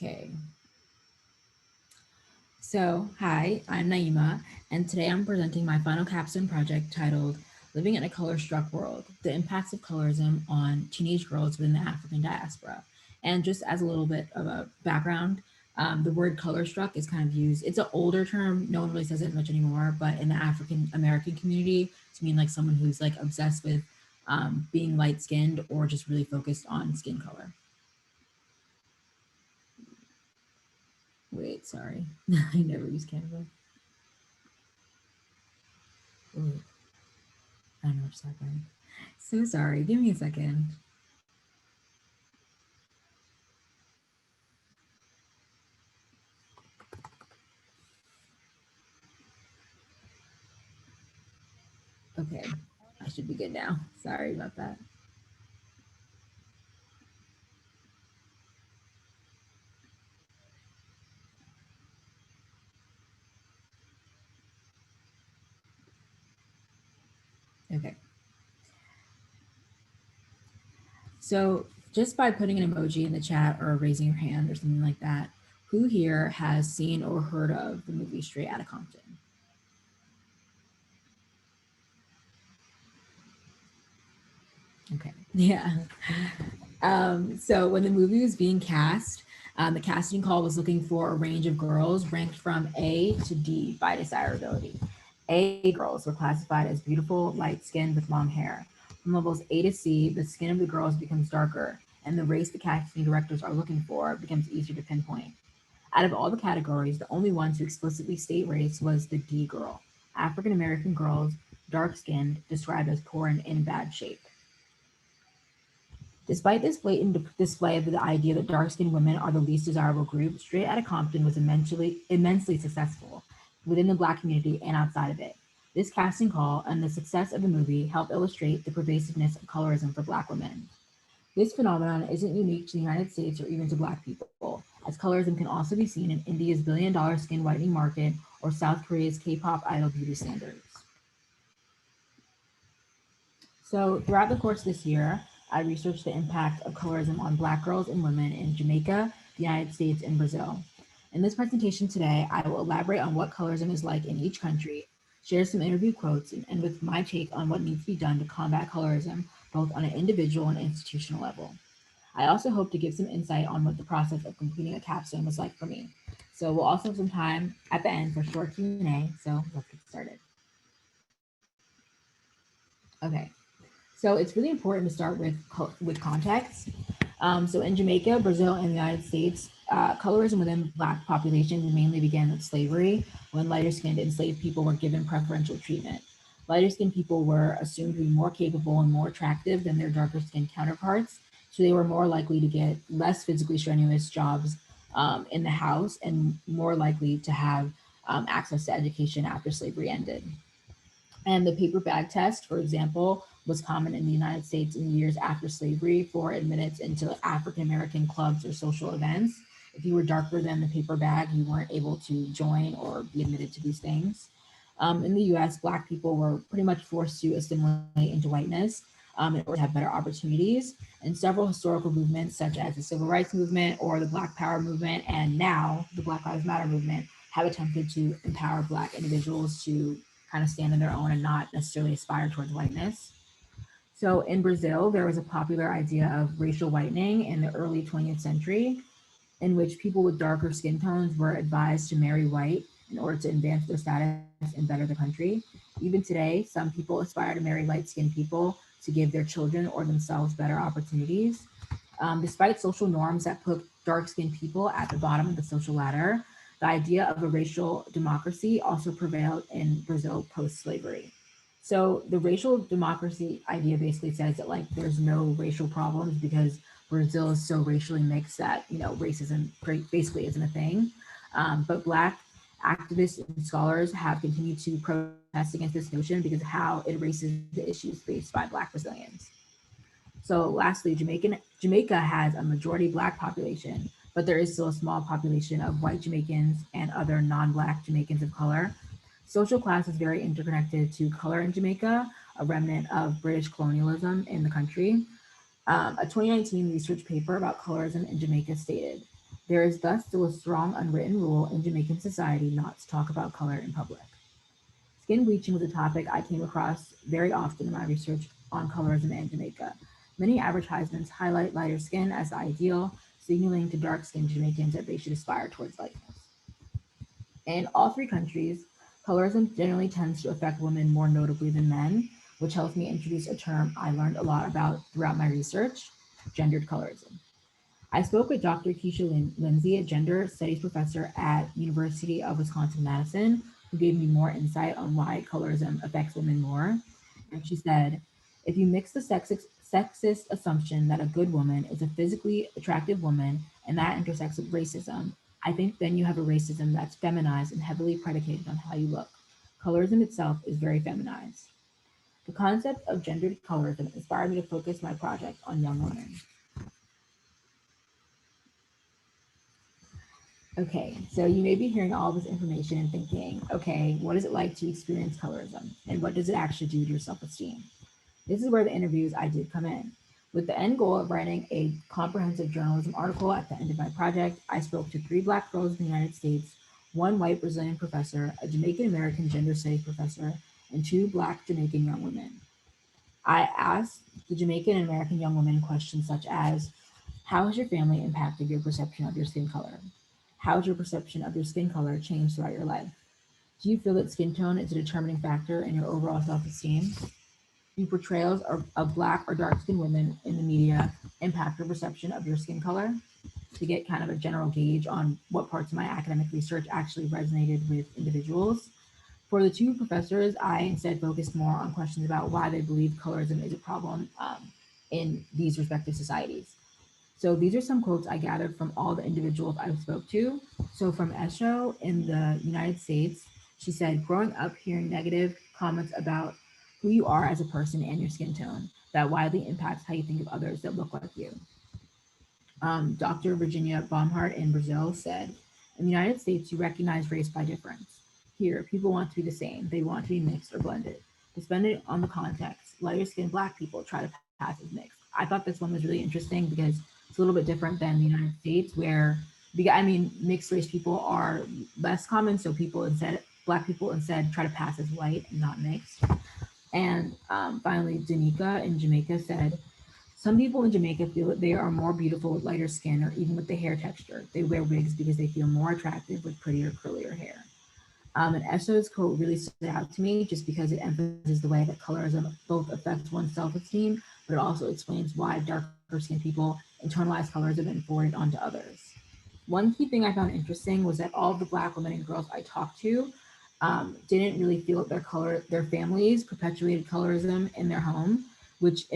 Okay, so hi, I'm Naima, and today I'm presenting my final capstone project titled Living in a Color-Struck World, the Impacts of Colorism on Teenage Girls Within the African Diaspora. And just as a little bit of a background, the word color-struck is kind of used, it's an older term, no one really says it much anymore, but in the African American community, to mean like someone who's like obsessed with being light-skinned or just really focused on skin color. Wait, sorry, I never use Canva. Ooh. I don't know what's happening. So sorry. Give me a second. Okay. I should be good now. Sorry about that. Okay. So just by putting an emoji in the chat or raising your hand or something like that, who here has seen or heard of the movie Straight Outta Compton? Okay. Yeah. So when the movie was being cast, the casting call was looking for a range of girls ranked from A to D by desirability. A girls were classified as beautiful, light skinned with long hair. From levels A to C, the skin of the girls becomes darker, and the race the casting directors are looking for becomes easier to pinpoint. Out of all the categories, the only one to explicitly state race was the D girl. African American girls, dark skinned, described as poor and in bad shape. Despite this blatant display of the idea that dark-skinned women are the least desirable group, Straight Outta Compton was immensely successful within the Black community and outside of it. This casting call and the success of the movie help illustrate the pervasiveness of colorism for Black women. This phenomenon isn't unique to the United States or even to Black people, as colorism can also be seen in India's billion-dollar skin whitening market or South Korea's K-pop idol beauty standards. So, throughout the course of this year, I researched the impact of colorism on Black girls and women in Jamaica, the United States, and Brazil. In this presentation today, I will elaborate on what colorism is like in each country, share some interview quotes, and end with my take on what needs to be done to combat colorism, both on an individual and institutional level. I also hope to give some insight on what the process of completing a capstone was like for me. So we'll also have some time at the end for short Q&A, so let's get started. Okay. So it's really important to start with context. So in Jamaica, Brazil, and the United States, colorism within Black populations mainly began with slavery, when lighter-skinned enslaved people were given preferential treatment. Lighter-skinned people were assumed to be more capable and more attractive than their darker-skinned counterparts, so they were more likely to get less physically strenuous jobs in the house and more likely to have access to education after slavery ended. And the paper bag test, for example, was common in the United States in the years after slavery for admittance into African American clubs or social events. If you were darker than the paper bag, you weren't able to join or be admitted to these things. In the US, Black people were pretty much forced to assimilate into whiteness in order to have better opportunities. And several historical movements, such as the Civil Rights Movement or the Black Power Movement, and now the Black Lives Matter movement, have attempted to empower Black individuals to kind of stand on their own and not necessarily aspire towards whiteness. So in Brazil, there was a popular idea of racial whitening in the early 20th century, in which people with darker skin tones were advised to marry white in order to advance their status and better the country. Even today, some people aspire to marry light skinned people to give their children or themselves better opportunities. Despite social norms that put dark skinned people at the bottom of the social ladder, the idea of a racial democracy also prevailed in Brazil post slavery. So the racial democracy idea basically says that like there's no racial problems because Brazil is so racially mixed that racism basically isn't a thing. But Black activists and scholars have continued to protest against this notion because of how it erases the issues faced by Black Brazilians. So lastly, Jamaica has a majority Black population, but there is still a small population of white Jamaicans and other non-Black Jamaicans of color. Social class is very interconnected to color in Jamaica, a remnant of British colonialism in the country. A 2019 research paper about colorism in Jamaica stated, There is thus still a strong unwritten rule in Jamaican society not to talk about color in public. Skin bleaching was a topic I came across very often in my research on colorism in Jamaica. Many advertisements highlight lighter skin as the ideal, signaling to dark skinned Jamaicans that they should aspire towards lightness. In all three countries, colorism generally tends to affect women more notably than men, which helps me introduce a term I learned a lot about throughout my research: gendered colorism. I spoke with Dr. Keisha Lindsay, a gender studies professor at University of Wisconsin-Madison, who gave me more insight on why colorism affects women more. And she said, if you mix the sexist assumption that a good woman is a physically attractive woman and that intersects with racism, I think then you have a racism that's feminized and heavily predicated on how you look. Colorism itself is very feminized. The concept of gendered colorism inspired me to focus my project on young women. Okay, so you may be hearing all this information and thinking, okay, what is it like to experience colorism? And what does it actually do to your self esteem? This is where the interviews I did come in. With the end goal of writing a comprehensive journalism article at the end of my project, I spoke to three Black girls in the United States, one white Brazilian professor, a Jamaican American gender studies professor, and two Black Jamaican young women. I asked the Jamaican and American young women questions such as, how has your family impacted your perception of your skin color? How has your perception of your skin color changed throughout your life? Do you feel that skin tone is a determining factor in your overall self esteem? Do portrayals of Black or dark skinned women in the media impact your perception of your skin color? To get kind of a general gauge on what parts of my academic research actually resonated with individuals. For the two professors, I instead focused more on questions about why they believe colorism is a problem in these respective societies. So these are some quotes I gathered from all the individuals I spoke to. So from Esho in the United States, she said, growing up hearing negative comments about who you are as a person and your skin tone, that widely impacts how you think of others that look like you. Dr. Virginia Baumhart in Brazil said, in the United States, you recognize race by difference. Here, people want to be the same. They want to be mixed or blended. Depending on the context, lighter skinned Black people try to pass as mixed. I thought this one was really interesting because it's a little bit different than the United States, where, I mean, mixed race people are less common. So people instead, Black people instead try to pass as white and not mixed. And finally, Danica in Jamaica said, some people in Jamaica feel that they are more beautiful with lighter skin or even with the hair texture. They wear wigs because they feel more attractive with prettier, curlier hair. And Esho's quote really stood out to me just because it emphasizes the way that colorism both affects one's self-esteem, but it also explains why darker skinned people internalize colorism and forward it onto others. One key thing I found interesting was that all of the Black women and girls I talked to didn't really feel that their families perpetuated colorism in their home, which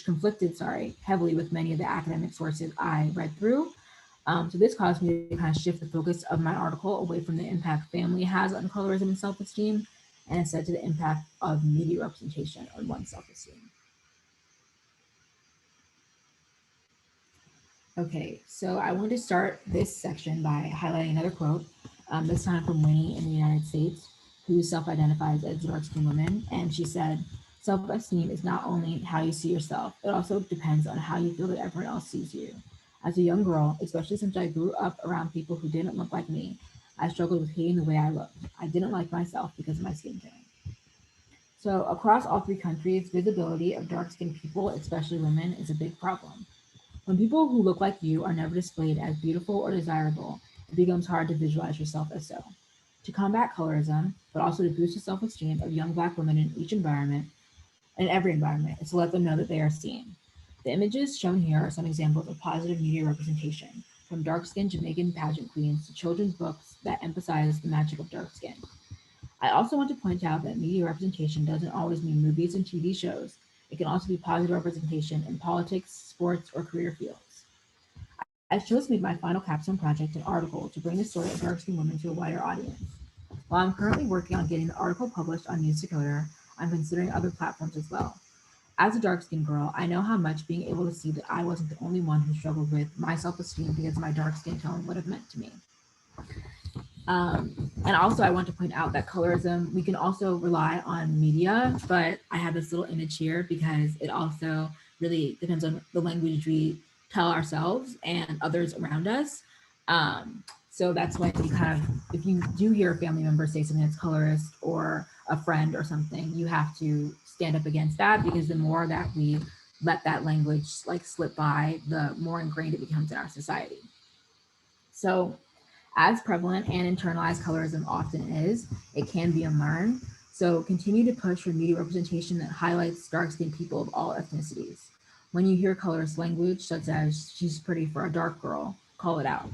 conflicted, heavily with many of the academic sources I read through. So this caused me to kind of shift the focus of my article away from the impact family has on colorism and self-esteem, and instead to the impact of media representation on one's self-esteem. Okay, so I want to start this section by highlighting another quote, this time from Winnie in the United States, who self identifies as a dark skinned woman. And she said, self esteem is not only how you see yourself, it also depends on how you feel that everyone else sees you. As a young girl, especially since I grew up around people who didn't look like me, I struggled with hating the way I looked. I didn't like myself because of my skin tone. So, across all three countries, visibility of dark skinned people, especially women, is a big problem. When people who look like you are never displayed as beautiful or desirable, it becomes hard to visualize yourself as so. To combat colorism, but also to boost the self esteem of young Black women in each environment, in every environment, is to let them know that they are seen. The images shown here are some examples of positive media representation, from dark skinned Jamaican pageant queens to children's books that emphasize the magic of dark skin. I also want to point out that media representation doesn't always mean movies and TV shows. It can also be positive representation in politics, sports, or career fields. I chose to make my final capstone project an article to bring the story of dark skinned women to a wider audience. While I'm currently working on getting the article published on News Dakota, I'm considering other platforms as well. As a dark skinned girl, I know how much being able to see that I wasn't the only one who struggled with my self esteem because of my dark skin tone would have meant to me. And also, I want to point out that colorism, we can also rely on media, but I have this little image here because it also really depends on the language we tell ourselves and others around us. So that's when you kind of, if you do hear a family member say something that's colorist or a friend or something, you have to stand up against that, because the more that we let that language like slip by, the more ingrained it becomes in our society. So as prevalent and internalized colorism often is, it can be unlearned. So continue to push for media representation that highlights dark-skinned people of all ethnicities. When you hear colorist language, such as "she's pretty for a dark girl," call it out.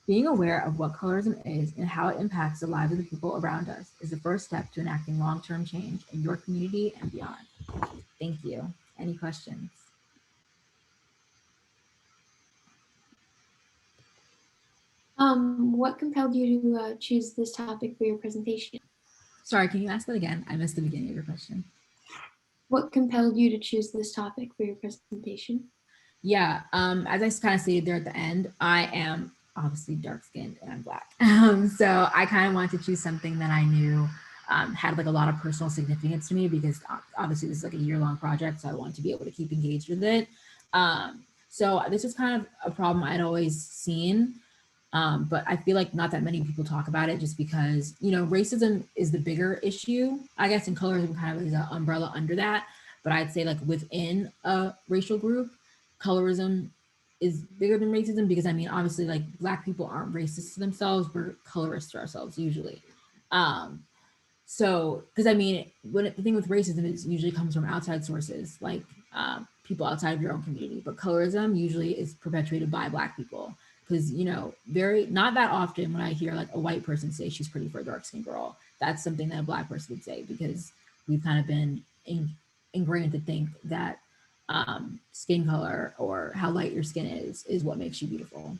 Being aware of what colorism is and how it impacts the lives of the people around us is the first step to enacting long-term change in your community and beyond. Thank you. Any questions? What compelled you to choose this topic for your presentation? Sorry, can you ask that again? I missed the beginning of your question. What compelled you to choose this topic for your presentation? Yeah, as I kind of stated there at the end, I am obviously dark skinned and I'm Black. So I kind of wanted to choose something that I knew had like a lot of personal significance to me, because obviously this is like a year-long project, so I want to be able to keep engaged with it. So this is kind of a problem I'd always seen, but I feel like not that many people talk about it, just because, you know, racism is the bigger issue, I guess, and colorism kind of is an umbrella under that. But I'd say like within a racial group, colorism is bigger than racism, because I mean, obviously, like Black people aren't racist to themselves, we're colorist to ourselves usually. Um, so, because I mean, the thing with racism is usually comes from outside sources, like people outside of your own community. But colorism usually is perpetuated by Black people, because you know, very not that often when I hear like a white person say she's pretty for a dark skinned girl, that's something that a Black person would say, because we've kind of been ingrained to think that skin color or how light your skin is what makes you beautiful.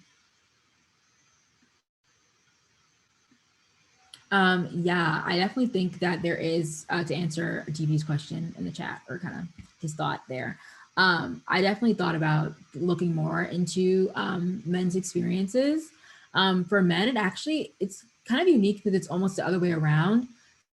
Yeah, I definitely think that there is, to answer DB's question in the chat, or kind of his thought there. I definitely thought about looking more into men's experiences. For men, it's kind of unique because it's almost the other way around.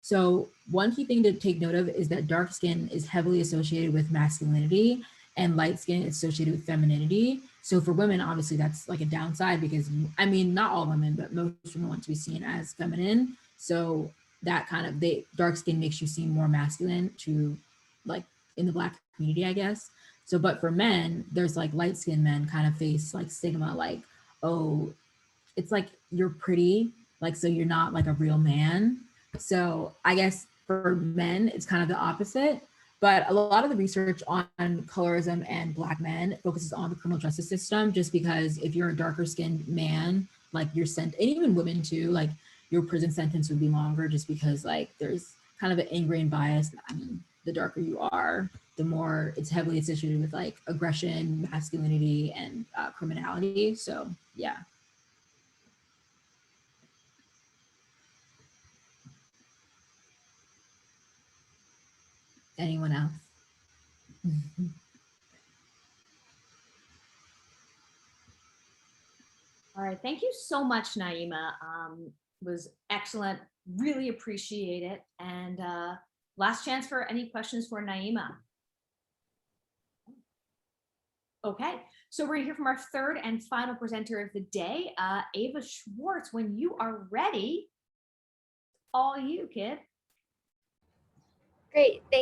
So one key thing to take note of is that dark skin is heavily associated with masculinity and light skin is associated with femininity. So for women, obviously that's like a downside, because I mean, not all women, but most women want to be seen as feminine. So that kind of dark skin makes you seem more masculine to like in the Black community, I guess. So, but for men, there's like light skinned men kind of face like stigma, like, oh, it's like you're pretty, like, so you're not like a real man. So I guess for men, it's kind of the opposite. But a lot of the research on colorism and Black men focuses on the criminal justice system, just because if you're a darker skinned man, like you're sent, and even women too, like your prison sentence would be longer, just because like there's kind of an ingrained bias. I mean, the darker you are, the more it's heavily associated with like aggression, masculinity, and criminality. So yeah. Anyone else? All right, thank you so much, Naima. Was excellent. Really appreciate it. And last chance for any questions for Naima. Okay, so we're gonna hear from our third and final presenter of the day, Ava Schwartz. When you are ready, all you, kid. Great, thank